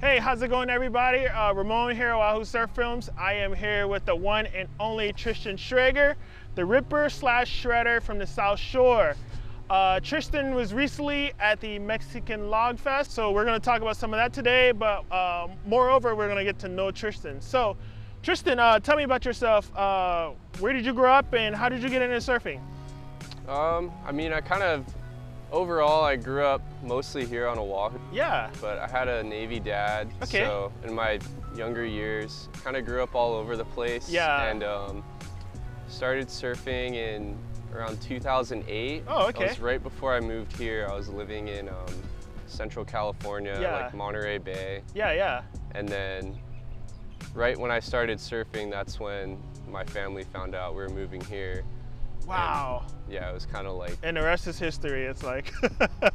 Hey, how's it going, everybody? Ramon here, Oahu Surf Films. I am here with the one and only Tristan Schrager, the Ripper / Shredder from the South Shore. Tristan was recently at the Mexican Log Fest, so we're going to talk about some of that today, but moreover, we're going to get to know Tristan. So, Tristan, tell me about yourself. Where did you grow up and how did you get into surfing? Overall, I grew up mostly here on Oahu. Yeah. But I had a Navy dad, okay. So in my younger years, kind of grew up all over the place. Yeah. And started surfing in around 2008. Oh, okay. It was right before I moved here. I was living in Central California, yeah. like Monterey Bay. Yeah, yeah. And then right when I started surfing, that's when my family found out we were moving here. Wow. And yeah, it was kind of like... And the rest is history, it's like...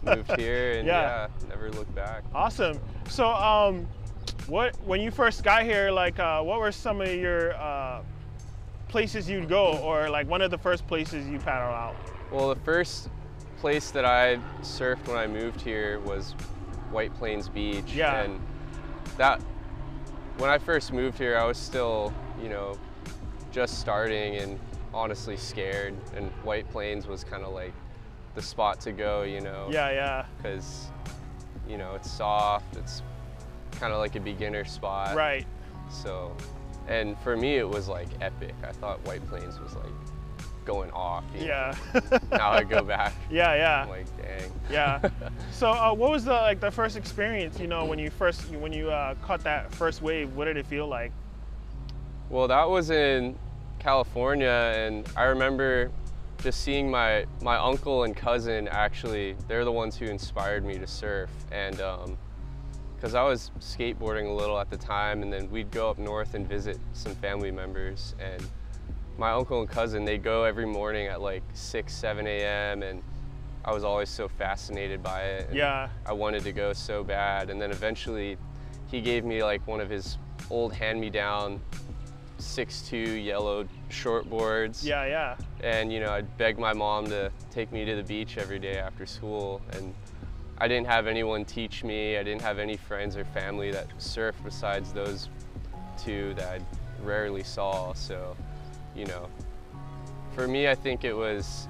moved here and yeah, never looked back. Awesome. So when you first got here, like what were some of your places you'd go, or like one of the first places you paddled out? Well, the first place that I surfed when I moved here was White Plains Beach. Yeah. And that, when I first moved here, I was still, you know, just starting and honestly scared, and White Plains was kind of like the spot to go, you know. Yeah, yeah. Because, you know, it's soft, it's kind of like a beginner spot. Right. So, and for me it was like epic. I thought White Plains was like going off. Yeah. Now I go back. Yeah, yeah. I'm like, dang. Yeah. So what was the first experience, you know, when you caught that first wave? What did it feel like? Well, that was in California, and I remember just seeing my uncle and cousin, actually, they're the ones who inspired me to surf. And because I was skateboarding a little at the time, and then we'd go up north and visit some family members, and my uncle and cousin, they'd go every morning at like 6, 7 a.m. and I was always so fascinated by it. Yeah. I wanted to go so bad, and then eventually he gave me like one of his old hand-me-down 6'2" yellow shortboards. Yeah, yeah. And you know, I'd beg my mom to take me to the beach every day after school, and I didn't have anyone teach me. I didn't have any friends or family that surfed besides those two that I rarely saw. So, you know, for me, I think it was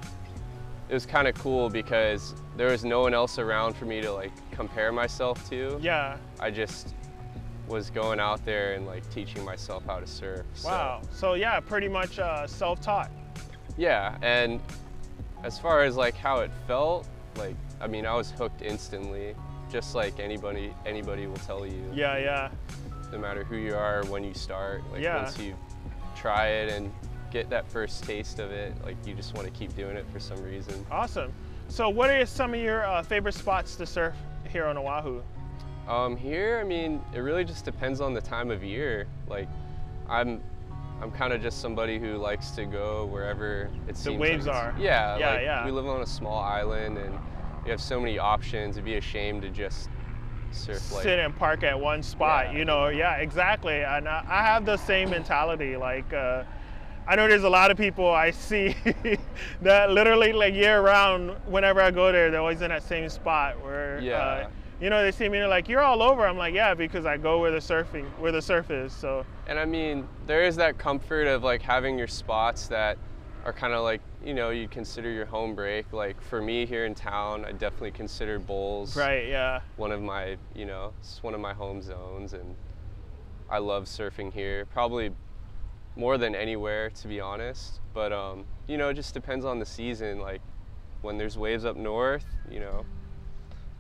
kind of cool because there was no one else around for me to like compare myself to. Yeah. I just was going out there and like teaching myself how to surf. Wow. So yeah, pretty much self-taught. Yeah, and as far as like how it felt, like, I mean, I was hooked instantly, just like anybody will tell you. Yeah, yeah. No matter who you are, when you start, like yeah. Once you try it and get that first taste of it, like you just want to keep doing it for some reason. Awesome. So what are some of your favorite spots to surf here on Oahu? Here, I mean, it really just depends on the time of year. Like, I'm kind of just somebody who likes to go wherever it seems the waves like are. Yeah, yeah, like, yeah. We live on a small island and we have so many options. It'd be a shame to just surf like... sit and park at one spot, yeah. You know, yeah, exactly. And I have the same mentality. Like, I know there's a lot of people I see that literally like year round, whenever I go there, they're always in that same spot where, yeah. You know, they see me and they're like, you're all over. I'm like, yeah, because I go where the surf is, so. And I mean, there is that comfort of like having your spots that are kind of like, you know, you consider your home break. Like for me here in town, I definitely consider Bowls. Right, yeah. One of my, you know, it's one of my home zones, and I love surfing here, probably more than anywhere, to be honest. But, you know, it just depends on the season. Like when there's waves up north, you know,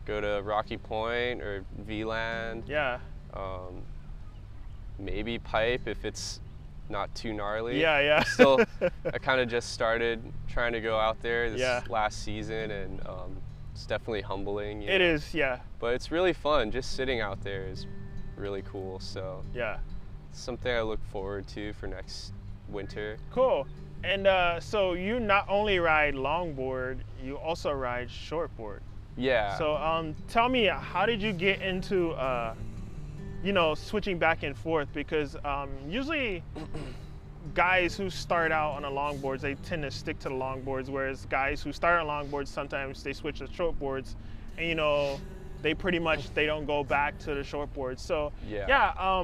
go to Rocky Point or V-Land. Yeah. Maybe Pipe if it's not too gnarly. Yeah, yeah. Still, I kind of just started trying to go out there this last season, and it's definitely humbling. It is, yeah. But it's really fun. Just sitting out there is really cool. So yeah, it's something I look forward to for next winter. Cool. And so you not only ride longboard, you also ride shortboard. Yeah. So tell me, how did you get into, you know, switching back and forth? Because usually guys who start out on the longboards, they tend to stick to the longboards, whereas guys who start on longboards, sometimes they switch to shortboards. And you know, they pretty much, they don't go back to the shortboard. So yeah.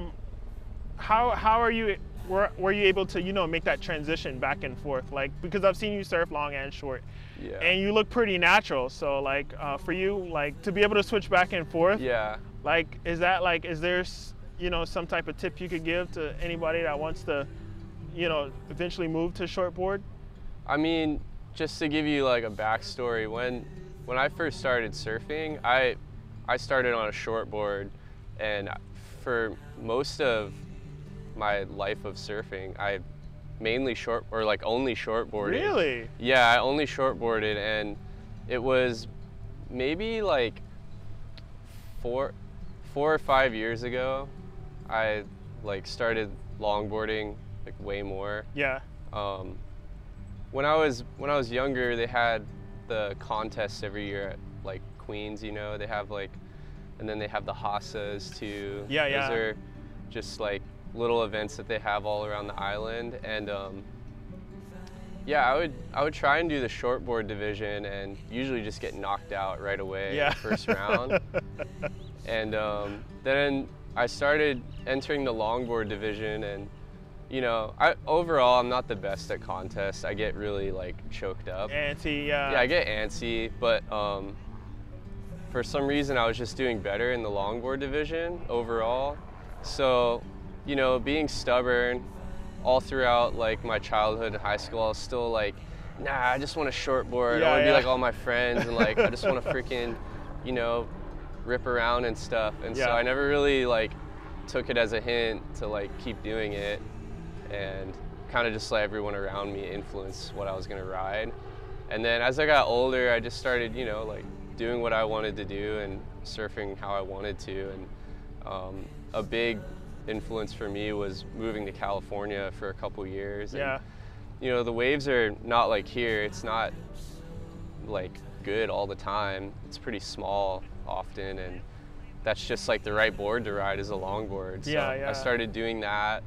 How are you, were you able to, you know, make that transition back and forth? Like, because I've seen you surf long and short, Yeah. and you look pretty natural. So like, for you, like, to be able to switch back and forth, Yeah. like, is that like, is there, you know, some type of tip you could give to anybody that wants to, you know, eventually move to shortboard? I mean, just to give you like a backstory, when I first started surfing, I started on a shortboard, and for most of my life of surfing, I mainly only shortboarded. Really? Yeah, I only shortboarded, and it was maybe like 4 or 5 years ago, I like started longboarding like way more. Yeah. When I was younger, they had the contests every year at like Queens, you know, they have like, and then they have the Hassas too. Yeah, yeah. Those are just like little events that they have all around the island, and yeah, I would try and do the shortboard division, and usually just get knocked out right away in the first round. And then I started entering the longboard division, and you know, overall I'm not the best at contests. I get really like choked up. Antsy, yeah. Yeah, I get antsy, but for some reason I was just doing better in the longboard division overall. So, you know, being stubborn all throughout like my childhood and high school, I was still like, nah, I just want to shortboard. Yeah, I want to yeah. be like all my friends, and like I just want to freaking, you know, rip around and stuff. And so I never really like took it as a hint to like keep doing it, and kind of just let everyone around me influence what I was gonna ride. And then as I got older, I just started, you know, like doing what I wanted to do and surfing how I wanted to. And a big influence for me was moving to California for a couple years. Yeah. And, you know, the waves are not like here. It's not like good all the time. It's pretty small often, and that's just like the right board to ride is a longboard. So Yeah. I started doing that,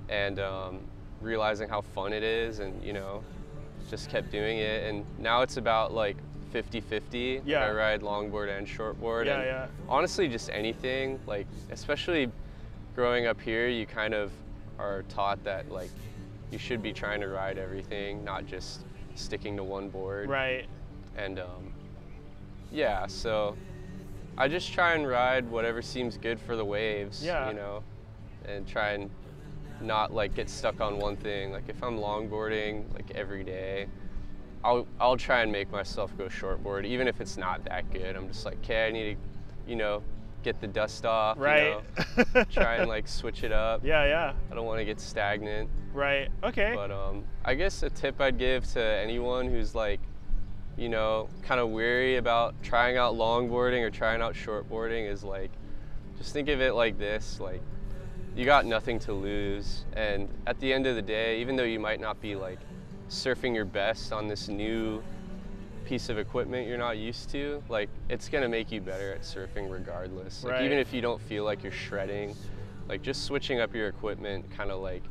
and realizing how fun it is, and you know, just kept doing it. And now it's about like 50-50. Yeah. I ride longboard and shortboard. Yeah, and yeah. honestly, just anything, like especially growing up here, you kind of are taught that like you should be trying to ride everything, not just sticking to one board. Right. And yeah, so I just try and ride whatever seems good for the waves, Yeah. you know, and try and not like get stuck on one thing. Like if I'm longboarding like every day, I'll try and make myself go shortboard, even if it's not that good. I'm just like, okay, I need to, you know, get the dust off, Right. you know, try and like switch it up. Yeah. I don't want to get stagnant. Right. Okay. But I guess a tip I'd give to anyone who's like, you know, kind of weary about trying out longboarding or trying out shortboarding is like, just think of it like this, like you got nothing to lose. And at the end of the day, even though you might not be like surfing your best on this new piece of equipment you're not used to, like it's gonna make you better at surfing regardless. Like Right. even if you don't feel like you're shredding, like just switching up your equipment kind of like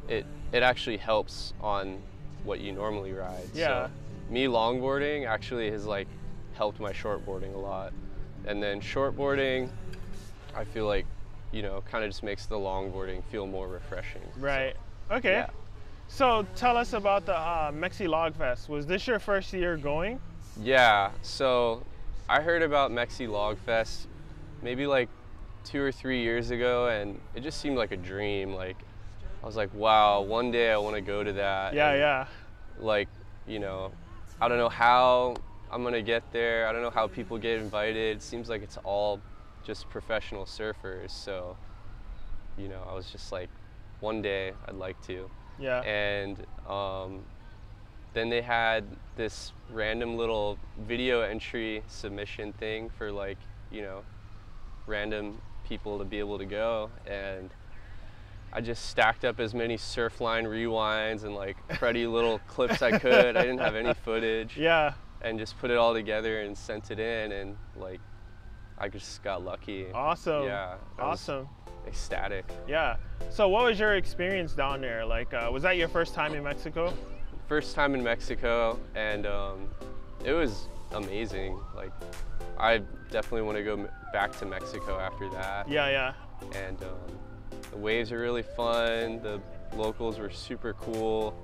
it actually helps on what you normally ride. Yeah. So me longboarding actually has like helped my shortboarding a lot. And then shortboarding, I feel like, you know, kind of just makes the longboarding feel more refreshing. Right. Okay. Yeah. So tell us about the Mexi Log Fest. Was this your first year going? Yeah, so I heard about Mexi Log Fest maybe like 2 or 3 years ago, and it just seemed like a dream. Like I was like, wow, one day I want to go to that. Yeah, and, yeah. like, you know, I don't know how I'm gonna get there. I don't know how people get invited. It seems like it's all just professional surfers. So, you know, I was just like, one day I'd like to. Yeah. And then they had this random little video entry submission thing for like, you know, random people to be able to go. And I just stacked up as many Surfline rewinds and like cruddy little clips I could. I didn't have any footage. Yeah. And just put it all together and sent it in, and like I just got lucky. Awesome. Yeah. Awesome. Ecstatic. Yeah. So what was your experience down there? Like, was that your first time in Mexico? First time in Mexico, and it was amazing. Like, I definitely want to go back to Mexico after that. Yeah, yeah. And the waves are really fun. The locals were super cool.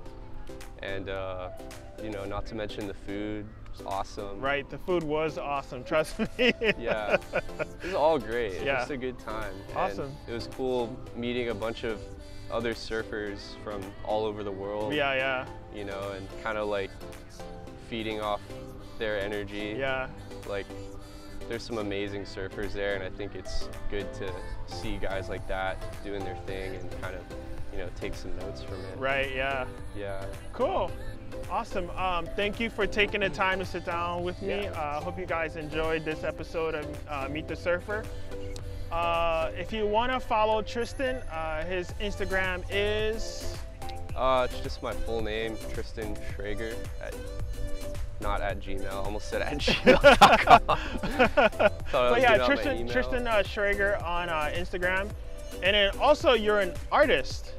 And you know, not to mention the food was awesome. Right, the food was awesome, trust me. Yeah, it was all great. It was Yeah. just a good time. Awesome. And it was cool meeting a bunch of other surfers from all over the world. Yeah, yeah. You know, and kind of like feeding off their energy. Yeah. Like, there's some amazing surfers there, and I think it's good to see guys like that doing their thing and kind of, you know, take some notes from it. Right, yeah. Yeah. Cool. Awesome. Thank you for taking the time to sit down with me. I hope you guys enjoyed this episode of Meet the Surfer. If you want to follow Tristan, his Instagram is... It's just my full name, Tristan Schrager. Not at Gmail, almost said at gmail.com. But yeah, Tristan Schrager on Instagram. And then also you're an artist.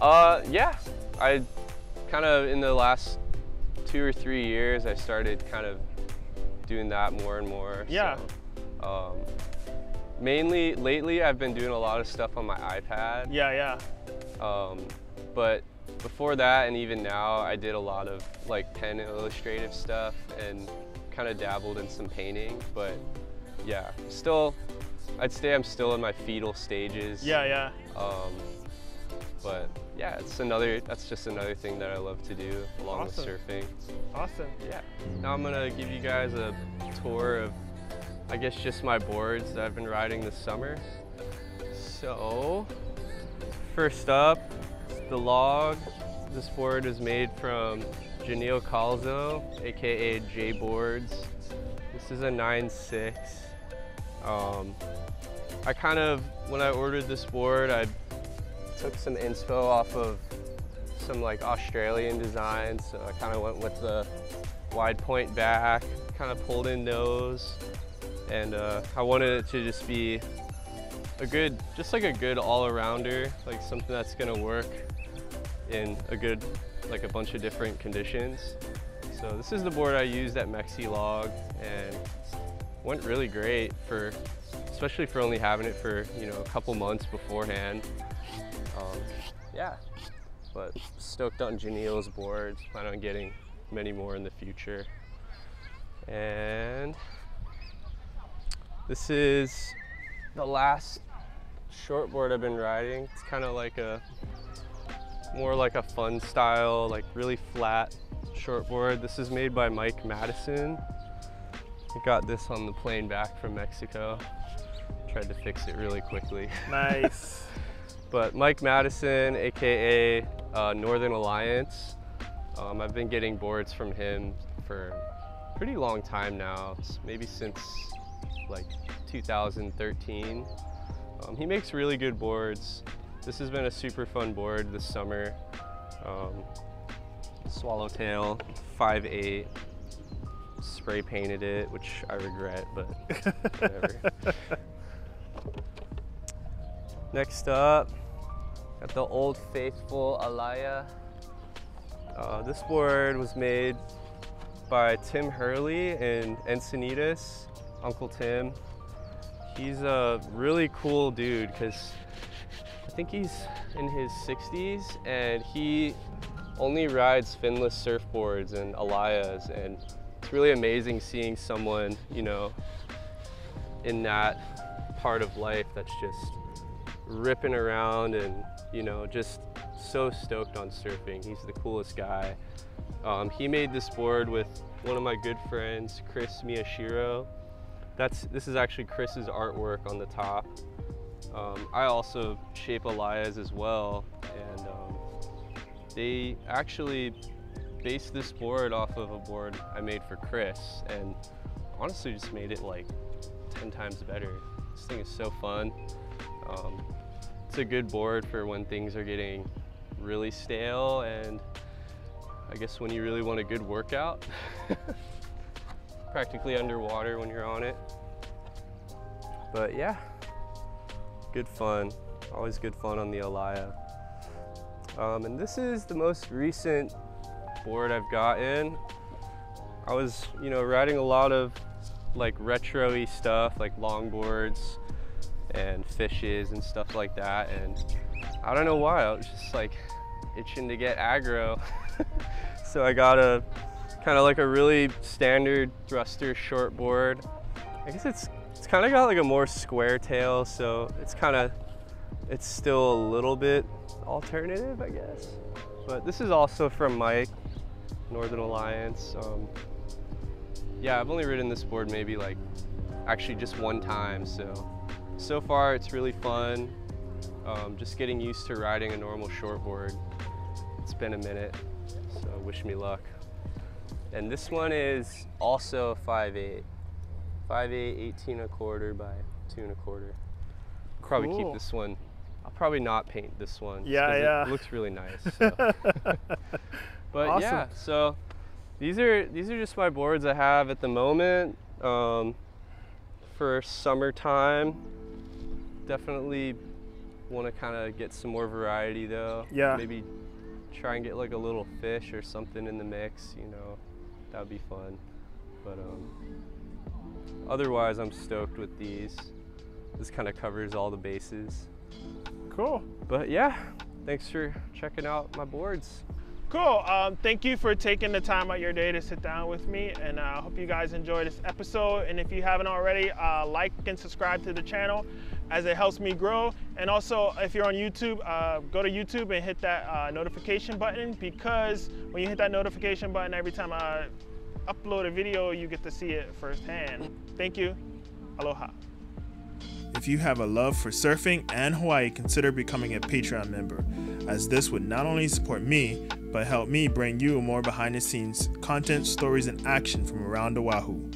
Yeah, I kind of in the last 2 or 3 years, I started kind of doing that more and more. Yeah. So, mainly lately, I've been doing a lot of stuff on my iPad. Yeah, yeah. But before that and even now, I did a lot of like pen and illustrative stuff and kind of dabbled in some painting. But yeah, still, I'd say I'm still in my fetal stages. Yeah, yeah. But yeah, that's just another thing that I love to do along with surfing. Awesome. Yeah. Now I'm gonna give you guys a tour of, I guess, just my boards that I've been riding this summer. So, first up, the log. This board is made from Janelle Calzo, aka J Boards. This is a 9.6. I kind of, when I ordered this board, I took some inspo off of some like Australian designs. So I kind of went with the wide point back, kind of pulled in nose, and I wanted it to just be a good, just like a good all-arounder, like something that's gonna work in like a bunch of different conditions. So this is the board I used at Mexi Log, and went really great for, especially for only having it for, you know, a couple months beforehand. Yeah, but stoked on Janelle's boards, plan on getting many more in the future. And this is the last shortboard I've been riding. It's kind of like more like a fun style, like really flat shortboard. This is made by Mike Madison. I got this on the plane back from Mexico. Tried to fix it really quickly. Nice. But Mike Madison, aka Northern Alliance. I've been getting boards from him for a pretty long time now, maybe since like 2013. He makes really good boards. This has been a super fun board this summer. Swallowtail 5.8. Spray painted it, which I regret, but whatever. Next up, got the Old Faithful Alaya. This board was made by Tim Hurley in Encinitas, Uncle Tim. He's a really cool dude because I think he's in his 60s and he only rides finless surfboards and Alayas, and it's really amazing seeing someone, you know, in that part of life that's just ripping around and, you know, just so stoked on surfing. He's the coolest guy. He made this board with one of my good friends, Chris Miyashiro. This is actually Chris's artwork on the top. I also shape Alayas as well, and they actually based this board off of a board I made for Chris, and honestly just made it like 10 times better. This thing is so fun. It's a good board for when things are getting really stale, and I guess when you really want a good workout. Practically underwater when you're on it. But yeah, good fun. Always good fun on the Alaya. And this is the most recent board I've gotten. I was, you know, riding a lot of, like retro-y stuff, like longboards and fishes and stuff like that. And I don't know why, I was just like itching to get aggro. So I got a kind of like a really standard thruster shortboard. I guess it's kind of got like a more square tail, so it's still a little bit alternative, I guess. But this is also from Mike, Northern Alliance. Yeah, I've only ridden this board maybe like actually just one time, so far it's really fun. Just getting used to riding a normal shortboard. It's been a minute, so wish me luck. And this one is also 5'8", 18 1/4 by 2 1/4. Probably Cool. keep this one. I'll probably not paint this one. Yeah. It looks really nice. So. But Awesome. yeah, so these are just my boards I have at the moment for summertime. Definitely want to kind of get some more variety though. Yeah. Maybe try and get like a little fish or something in the mix, you know. That would be fun. But otherwise I'm stoked with these. This kind of covers all the bases. Cool. But yeah, thanks for checking out my boards. Cool. Thank you for taking the time out your day to sit down with me, and I hope you guys enjoy this episode. And if you haven't already, like and subscribe to the channel, as it helps me grow. And also, if you're on YouTube, go to YouTube and hit that notification button, because when you hit that notification button, every time I upload a video, you get to see it firsthand. Thank you. Aloha. If you have a love for surfing and Hawaii, consider becoming a Patreon member, as this would not only support me, but help me bring you more behind the scenes content, stories, and action from around Oahu.